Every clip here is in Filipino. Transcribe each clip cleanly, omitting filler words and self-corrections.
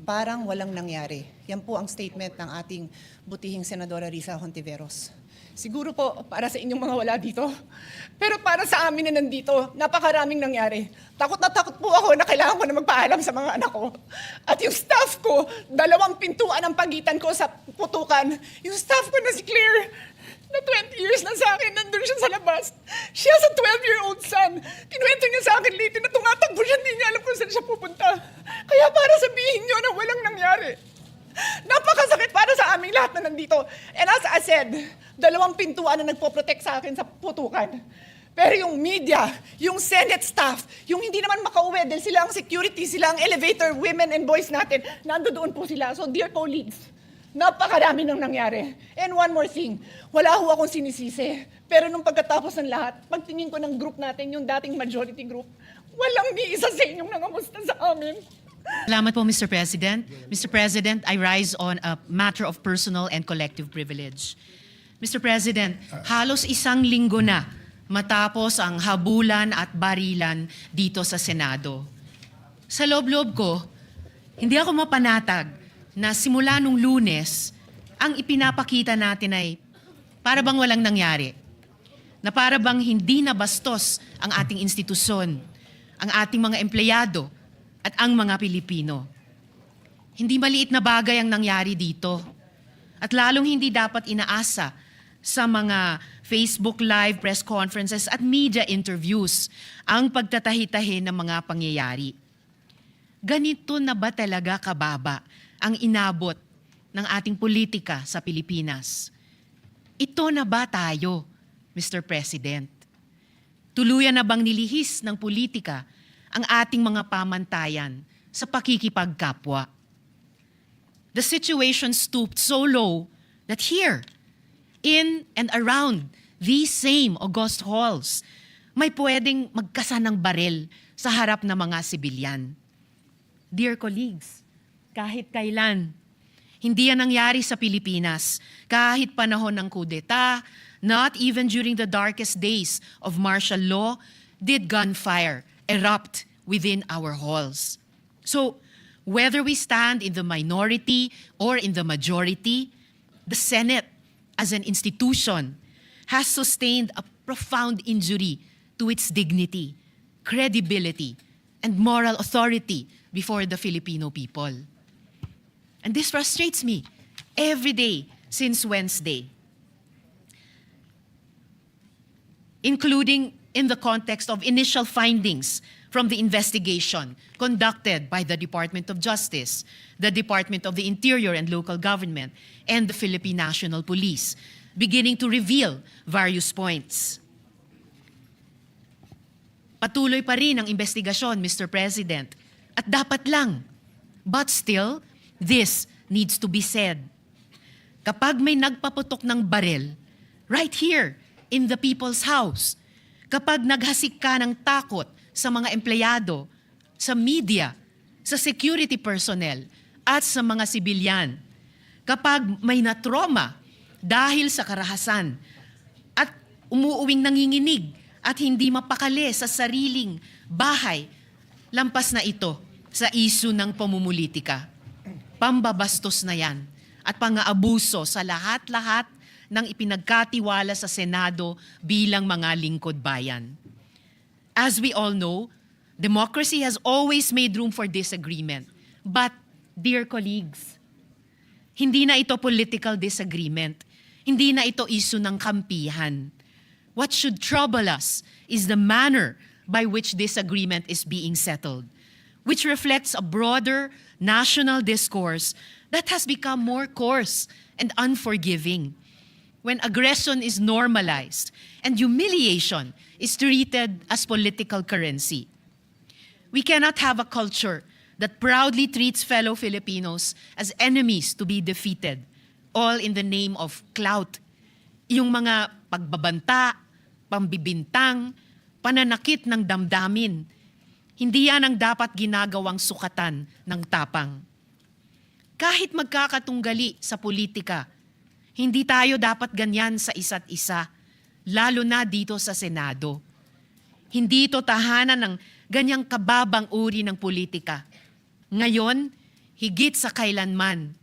parang walang nangyari. Yan po ang statement ng ating butihing Senadora Risa Hontiveros. Siguro po para sa inyong mga wala dito. Pero para sa amin na nandito, napakaraming nangyari. Takot na takot po ako na kailangan ko na magpaalam sa mga anak ko. At yung staff ko, 2 pintuan ang pagitan ko sa putukan. Yung staff ko na si Claire, na 20 years na sa akin, nandun siya sa labas. She has a 12-year-old son. Kinuwento niya sa akin late na tumatakbo siya, hindi niya alam kung saan siya pupunta. Kaya para sabihin niyo na walang nangyari. Napakasakit para sa aming lahat na nandito. And as I said, 2 pintuan na nagpo-protect sa akin sa putukan. Pero yung media, yung Senate staff, yung hindi naman makauwi dahil sila ang security, sila ang elevator women and boys natin, nandoon po sila. So dear colleagues, napakarami nang nangyari. And one more thing, wala ho akong sinisisi. Pero nung pagkatapos ng lahat, pagtingin ko ng group natin, yung dating majority group, walang ni isa sa inyong nangamusta sa amin. Salamat po, Mr. President. Mr. President, I rise on a matter of personal and collective privilege. Mr. President, halos 1 linggo na matapos ang habulan at barilan dito sa Senado. Sa loob-loob ko, hindi ako mapanatag na simula nung Lunes, ang ipinapakita natin ay para bang walang nangyari. Na para bang hindi nabastos ang ating institusyon, ang ating mga empleyado, at ang mga Pilipino. Hindi maliit na bagay ang nangyari dito. At lalong hindi dapat inaasa sa mga Facebook Live, press conferences at media interviews ang pagtatahi-tahi ng mga pangyayari. Ganito na ba talaga kababa ang inabot ng ating politika sa Pilipinas? Ito na ba tayo, Mr. President? Tuluyan na bang nilihis ng politika ang ating mga pamantayan sa pakikipagkapwa? The situation stooped so low that here, in and around these same august halls, may pwedeng magkasan ng baril sa harap ng mga sibilyan. Dear colleagues, kahit kailan, hindi yan nangyari sa Pilipinas. Kahit panahon ng kudeta, not even during the darkest days of martial law, did gunfire erupt within our halls. So, whether we stand in the minority or in the majority, the Senate, as an institution, has sustained a profound injury to its dignity, credibility, and moral authority before the Filipino people. And this frustrates me every day since Wednesday, including in the context of initial findings from the investigation conducted by the Department of Justice, the Department of the Interior and Local Government, and the Philippine National Police, beginning to reveal various points. Patuloy pa rin ang investigasyon, Mr. President, at dapat lang. But still, this needs to be said. Kapag may nagpaputok ng baril, right here in the people's house, kapag naghasik ka ng takot sa mga empleyado, sa media, sa security personnel, at sa mga sibilyan, kapag may na-trauma dahil sa karahasan at umuuwing nanginginig at hindi mapakali sa sariling bahay, lampas na ito sa isyu ng pamumulitika. Pambabastos na yan at pang-aabuso sa lahat-lahat ng ipinagkatiwala sa Senado bilang mga lingkod bayan. As we all know, democracy has always made room for disagreement. But, dear colleagues, hindi na ito political disagreement. Hindi na ito issue ng kampihan. What should trouble us is the manner by which this agreement is being settled, which reflects a broader national discourse that has become more coarse and unforgiving. When aggression is normalized and humiliation is treated as political currency. We cannot have a culture that proudly treats fellow Filipinos as enemies to be defeated, all in the name of clout. Yung mga pagbabanta, pambibintang, pananakit ng damdamin, hindi yan ang dapat ginagawang sukatan ng tapang. Kahit magkakatunggali sa politika, hindi tayo dapat ganyan sa isa't isa, lalo na dito sa Senado. Hindi ito tahanan ng ganyang kababang uri ng politika. Ngayon, higit sa kailanman,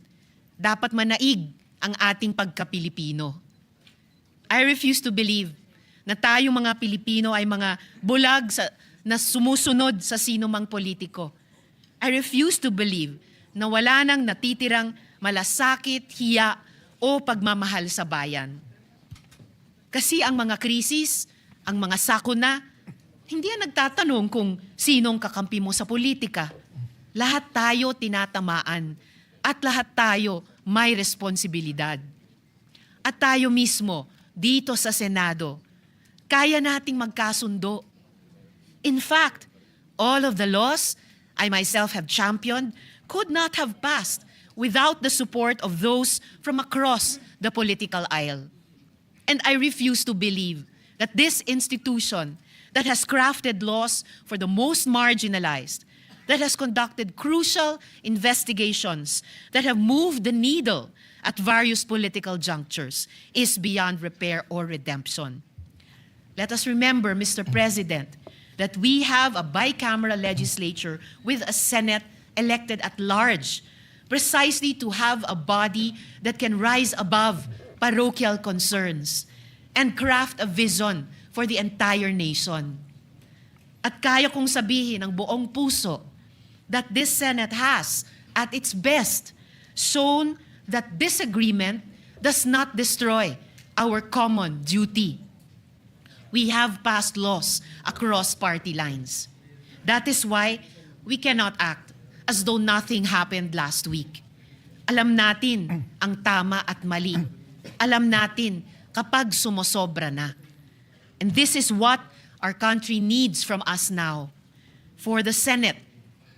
dapat manaig ang ating pagka-Pilipino. I refuse to believe na tayong mga Pilipino ay mga bulag na sumusunod sa sinumang politiko. I refuse to believe na wala nang natitirang malasakit, hiya o pagmamahal sa bayan. Kasi ang mga krisis, ang mga sakuna, hindi yan nagtatanong kung sinong kakampi mo sa politika. Lahat tayo tinatamaan at lahat tayo may responsibilidad. At tayo mismo, dito sa Senado, kaya nating magkasundo. In fact, all of the laws I myself have championed could not have passed without the support of those from across the political aisle. And I refuse to believe that this institution that has crafted laws for the most marginalized, that has conducted crucial investigations, that have moved the needle at various political junctures, is beyond repair or redemption. Let us remember, Mr. President, that we have a bicameral legislature with a Senate elected at large, precisely to have a body that can rise above parochial concerns and craft a vision for the entire nation. At kaya kong sabihin ng buong puso that this Senate has, at its best, shown that disagreement does not destroy our common duty. We have passed laws across party lines. That is why we cannot act as though nothing happened last week. Alam natin ang tama at mali. Alam natin kapag sumosobra na. And this is what our country needs from us now. For the Senate,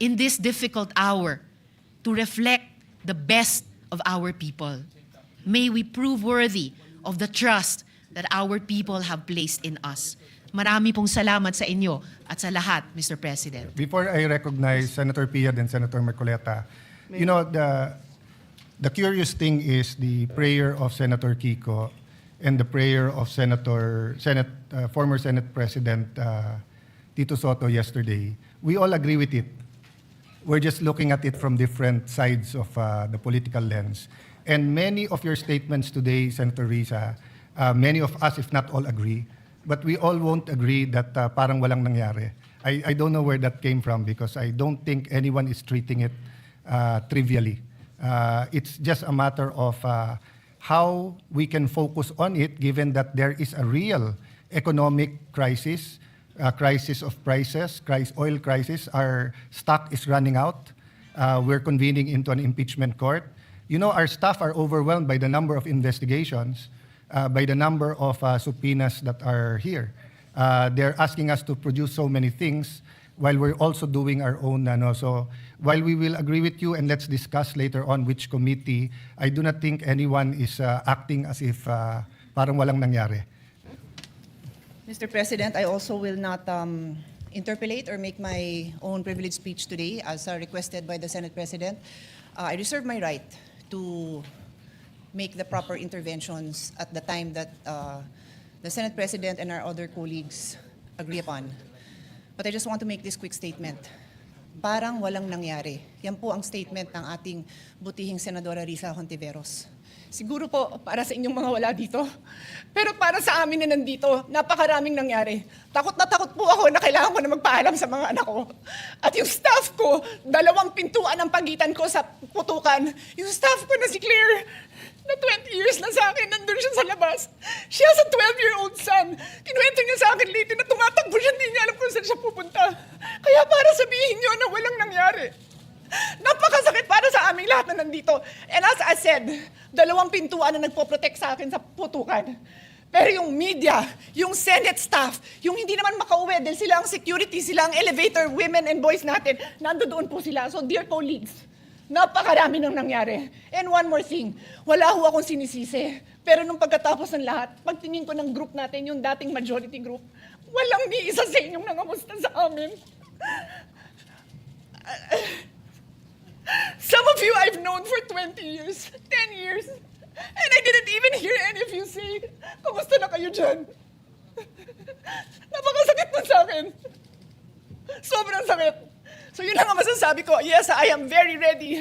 in this difficult hour, to reflect the best of our people. May we prove worthy of the trust that our people have placed in us. Marami pong salamat sa inyo at sa lahat, Mr. President. Before I recognize Senator Pia and Senator Marcoleta, you know, the curious thing is the prayer of Senator Kiko and the prayer of former Senate President Tito Soto yesterday. We all agree with it. We're just looking at it from different sides of the political lens. And many of your statements today, Senator Risa, many of us, if not all, agree. But we all won't agree that parang walang nangyari. I don't know where that came from because I don't think anyone is treating it trivially. It's just a matter of how we can focus on it given that there is a real economic crisis, crisis of prices, oil crisis. Our stock is running out. We're convening into an impeachment court. You know, our staff are overwhelmed by the number of investigations, by the number of subpoenas that are here. They're asking us to produce so many things while we're also doing our own. So while we will agree with you and let's discuss later on which committee, I do not think anyone is acting as if parang walang nangyari. Mr. President, I also will not interpolate or make my own privileged speech today as requested by the Senate President. I reserve my right to make the proper interventions at the time that the Senate President and our other colleagues agree upon. But I just want to make this quick statement. Parang walang nangyari. Yan po ang statement ng ating butihing Senadora Risa Hontiveros. Siguro po para sa inyong mga wala dito. Pero para sa amin na nandito, napakaraming nangyari. Takot na takot po ako na kailangan ko na magpaalam sa mga anak ko. At yung staff ko, 2 pintuan ang pagitan ko sa putukan. Yung staff ko na si Claire, na 20 years na sa akin, nandun siya sa labas. She has a 12-year-old son. Kinuwento niya sa akin lately na tumatakbo siya, hindi niya alam kung saan siya pupunta. Kaya para sabihin niyo na walang nangyari. Napakasakit para sa aming lahat na nandito. And as I said, 2 pintuan na nagpo-protect sa akin sa putukan. Pero yung media, yung Senate staff, yung hindi naman makauwi dahil sila ang security, sila ang elevator, women and boys natin, nandoon po sila. So dear colleagues, napakarami nang nangyari. And one more thing, wala ho akong sinisisi. Pero nung pagkatapos ng lahat, pagtingin ko ng group natin, yung dating majority group, walang ni isa sa inyong nangamusta sa amin. Some of you I've known for 20 years, 10 years, and I didn't even hear any of you say, kamusta na kayo dyan? Napakasakit na sa akin. Sobrang sakit. So yun lang ang masasabi ko. Yes, I am very ready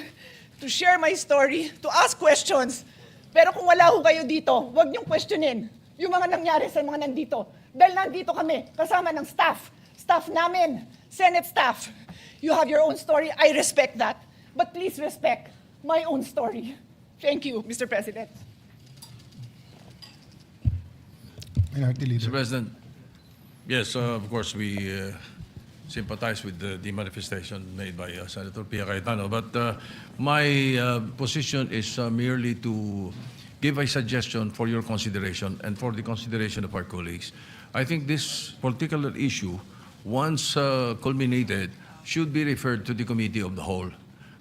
to share my story, to ask questions. Pero kung wala ho kayo dito, huwag niyong questionin yung mga nangyari sa mga nandito. Dahil nandito kami, kasama ng staff. Staff namin, Senate staff. You have your own story. I respect that. But please respect my own story. Thank you, Mr. President. Minority Leader. Mr. President, yes, of course, we sympathize with the manifestation made by Senator Pia Cayetano, but my position is merely to give a suggestion for your consideration and for the consideration of our colleagues. I think this particular issue, once culminated, should be referred to the Committee of the Whole.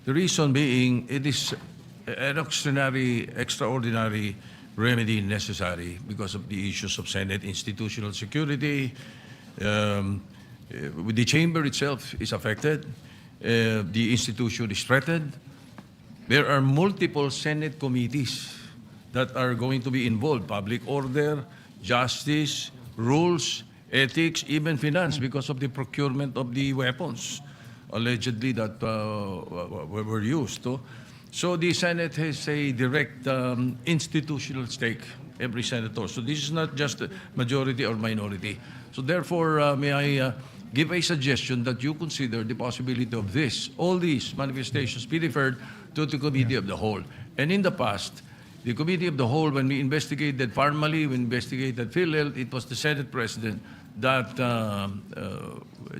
The reason being, it is an extraordinary remedy necessary because of the issues of Senate institutional security. The chamber itself is affected. The institution is threatened. There are multiple Senate committees that are going to be involved: public order, justice, rules, ethics, even finance, because of the procurement of the weapons allegedly that were used. So the Senate has a direct institutional stake, every senator. So this is not just a majority or minority. So therefore, may I give a suggestion that you consider the possibility of all these manifestations be referred to the Committee of the Whole. And in the past, the Committee of the Whole, when we investigated Parmali, we investigated PhilHealth, it was the Senate President that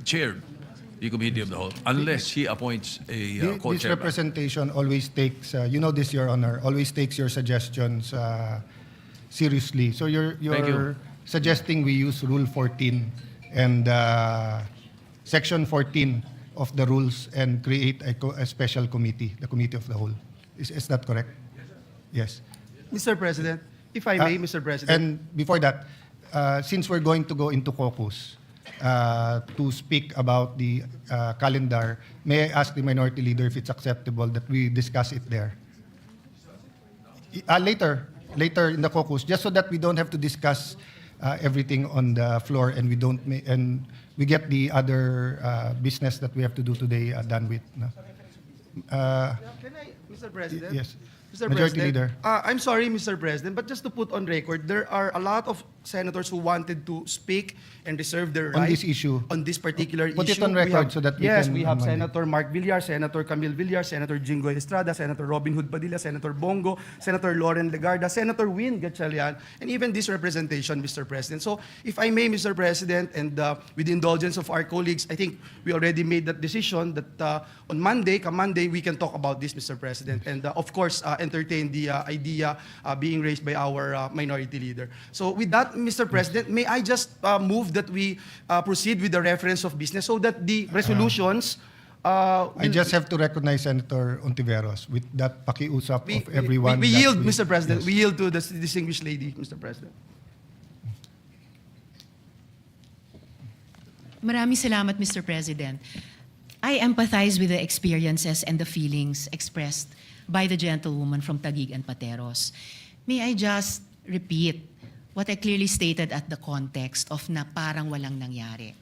chaired the Committee of the Whole, unless he appoints a This co-chairman. representation always takes, you know this, Your Honor, always takes your suggestions seriously. So Thank you. you're suggesting we use Rule 14 and Section 14 of the rules and create a special committee, the Committee of the Whole. Is that correct? Yes. Mr. President, if I may, Mr. President. And before that, since we're going to go into caucus to speak about the calendar, may I ask the Minority Leader if it's acceptable that we discuss it there? Later in the caucus, just so that we don't have to discuss everything on the floor and we get the other business that we have to do today done with. No? Can I, Mr. President? Yes. Mr. Majority President, Leader. I'm sorry, Mr. President, but just to put on record, there are a lot of senators who wanted to speak and reserve their On right this issue. on this particular Put it issue. on record so that we yes, can we have amend it. Senator Mark Villar, Senator Camille Villar, Senator Jingo Estrada, Senator Robin Hood Padilla, Senator Bongo, Senator Lauren Legarda, Senator Win Gatchalian, and even this representation, Mr. President. So, if I may, Mr. President, and with the indulgence of our colleagues, I think we already made that decision that on Monday, we can talk about this, Mr. President, and of course, entertain the idea being raised by our Minority Leader. So, with that, Mr. President, may I just move that we proceed with the reference of business so that the resolutions I just have to recognize Senator Ontiveros with that pakiusap of everyone. We that yield, Mr. President. Yes. We yield to the distinguished lady, Mr. President. Maraming salamat, Mr. President. I empathize with the experiences and the feelings expressed by the gentlewoman from Taguig and Pateros. May I just repeat what I clearly stated at the context of na parang walang nangyari.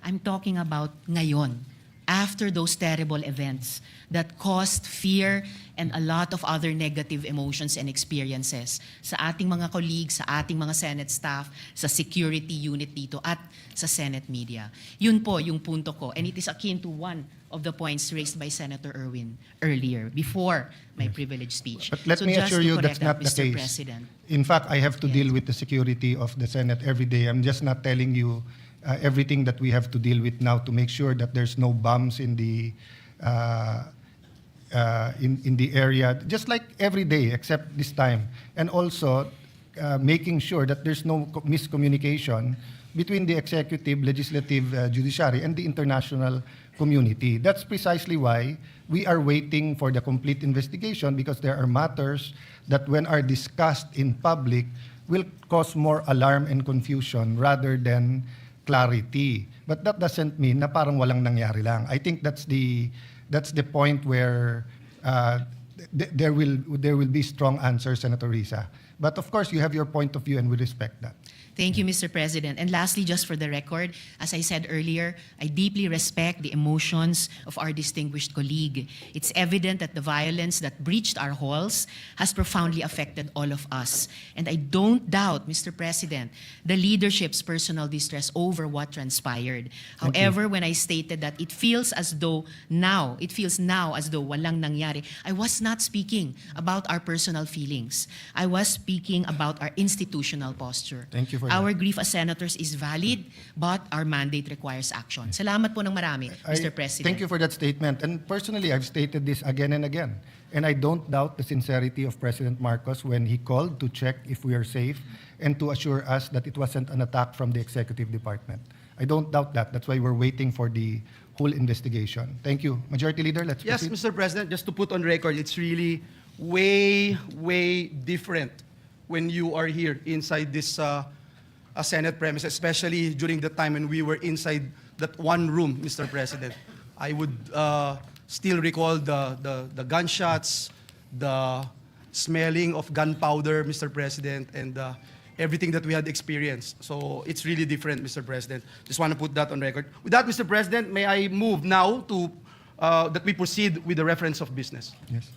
I'm talking about ngayon, after those terrible events that caused fear and a lot of other negative emotions and experiences sa ating mga colleagues, sa ating mga Senate staff, sa security unit dito at sa Senate media. Yun po yung punto ko. And it is akin to one of the points raised by Senator Erwin earlier, before my privileged speech. But let So me just assure to you correct that's not that, the Mr. case. President. In fact, I have to Yes. deal with the security of the Senate every day. I'm just not telling you everything that we have to deal with now to make sure that there's no bombs in the in the area, just like every day except this time, and also making sure that there's no miscommunication between the executive, legislative, judiciary, and the international community. That's precisely why we are waiting for the complete investigation, because there are matters that when are discussed in public will cause more alarm and confusion rather than clarity. But that doesn't mean na parang walang nangyari lang. I think that's the point where there will be strong answers, Senator Risa. But of course, you have your point of view, and we respect that. Thank you, Mr. President. And lastly, just for the record, as I said earlier, I deeply respect the emotions of our distinguished colleague. It's evident that the violence that breached our halls has profoundly affected all of us. And I don't doubt, Mr. President, the leadership's personal distress over what transpired. However, when I stated that it feels now as though walang nangyari, I was not speaking about our personal feelings. I was speaking about our institutional posture. Thank you for Our grief as senators is valid, but our mandate requires action. Salamat po ng marami, Mr. President. Thank you for that statement. And personally, I've stated this again and again. And I don't doubt the sincerity of President Marcos when he called to check if we are safe and to assure us that it wasn't an attack from the executive department. I don't doubt that. That's why we're waiting for the whole investigation. Thank you. Majority Leader, let's Yes, proceed. Mr. President, just to put on record, it's really way, way different when you are here inside this Senate premise, especially during the time when we were inside that one room, Mr. President. I would still recall the gunshots, the smelling of gunpowder, Mr. President, and everything that we had experienced. So it's really different, Mr. President. Just want to put that on record. With that, Mr. President, may I move now to that we proceed with the reference of business. Yes.